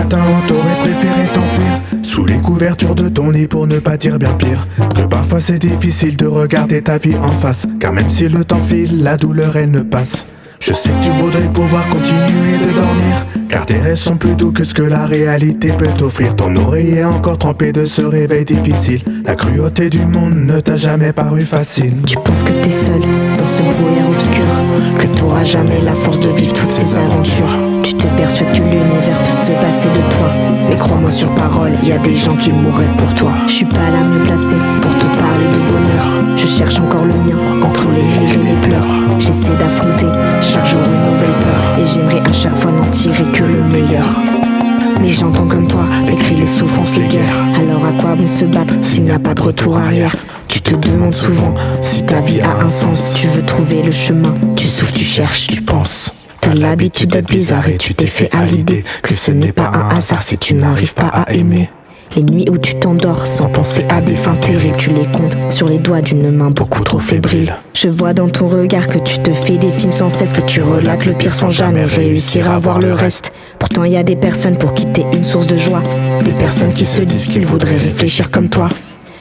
matins où t'aurais préféré t'enfuir sous les couvertures de ton lit, pour ne pas dire bien pire. Que parfois c'est difficile de regarder ta vie en face, car même si le temps file, la douleur elle ne passe. Je sais que tu voudrais pouvoir continuer de dormir, car tes rêves sont plus doux que ce que la réalité peut t'offrir. Ton oreiller encore trempé de ce réveil difficile. La cruauté du monde ne t'a jamais paru facile. Tu penses que t'es seul dans ce brouillard obscur, que t'auras jamais la force de vivre toutes ces aventures. Tu te persuades que l'univers peut se passer de toi, mais crois-moi sur parole, y a des gens qui mourraient pour toi. Je suis pas la mieux placée pour te parler de bonheur. Je cherche encore le mien entre les rires et les pleurs. J'essaie d'affronter chaque jour une nouvelle peur, et j'aimerais à chaque fois n'en tirer que le meilleur. Mais j'entends comme toi les cris, les souffrances, les guerres. Alors à quoi bon se battre s'il n'y a pas de retour arrière? Tu te demandes souvent si ta vie a un sens. Tu veux trouver le chemin, tu souffles, tu cherches, tu penses. T'as l'habitude d'être bizarre et tu t'es fait à l'idée que ce n'est pas un hasard si tu n'arrives pas à aimer. Les nuits où tu t'endors sans penser à des fins terribles, tu les comptes sur les doigts d'une main beaucoup trop fébrile. Je vois dans ton regard que tu te fais des films sans cesse, que tu relates le pire sans jamais réussir à voir le reste. Pourtant y a des personnes pour qui t'es une source de joie, des personnes qui se disent qu'ils voudraient réfléchir comme toi.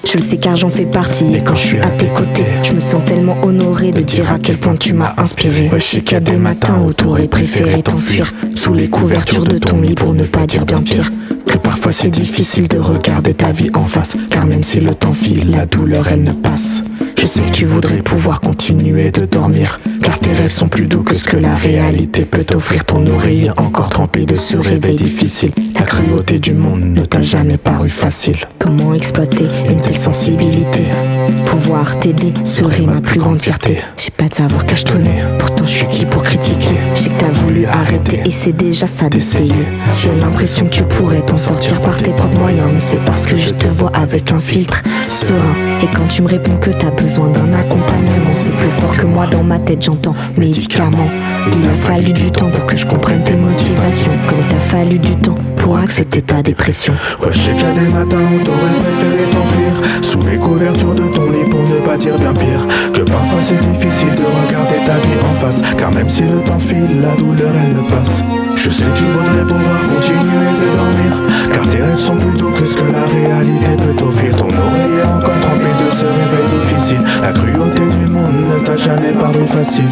Je le sais car j'en fais partie, et quand je suis à tes côtés, je me sens tellement honoré de dire à quel point tu m'as inspiré. Ouais, je sais qu'il y a des matins où t'aurais préféré t'enfuir sous les couvertures de ton lit, pour ne pas dire bien pire. Que parfois c'est difficile de regarder ta vie en face, car même si le temps file, la douleur elle ne passe. Je sais que tu voudrais pouvoir continuer de dormir, car tes rêves sont plus doux que ce que la réalité peut t'offrir. Ton oreiller encore trempé de ce réveil difficile. La cruauté du monde ne t'a jamais paru facile. Comment exploiter une telle sensibilité? Pouvoir t'aider serait ma plus grande fierté. J'ai pas de savoir cachetonner, pourtant je suis qui pour critiquer. Je sais que t'as voulu arrêter, et c'est déjà ça d'essayer. J'ai l'impression que tu pourrais t'en sortir par tes propres moyens, mais c'est parce que je te vois avec un filtre serein. Et quand tu me réponds que t'as besoin d'un accompagnement, c'est plus fort que moi dans ma tête, j'entends médicaments. Il a fallu du temps pour que je comprenne tes motivations, comme il t'a fallu du temps pour accepter ta dépression. Ouais, je sais qu'il y a des matins où t'aurais préféré t'enfuir sous les couvertures de ton lit, pour ne pas dire bien pire. Que parfois c'est difficile de regarder ta vie en face, car même si le temps file, la douleur elle ne passe. Je sais que tu voudrais pouvoir continuer de dormir, car tes rêves sont plus doux que ce que la réalité peut t'offrir. Ton oreiller encore trempé de ce réveil difficile. La cruauté du monde ne t'a jamais paru facile.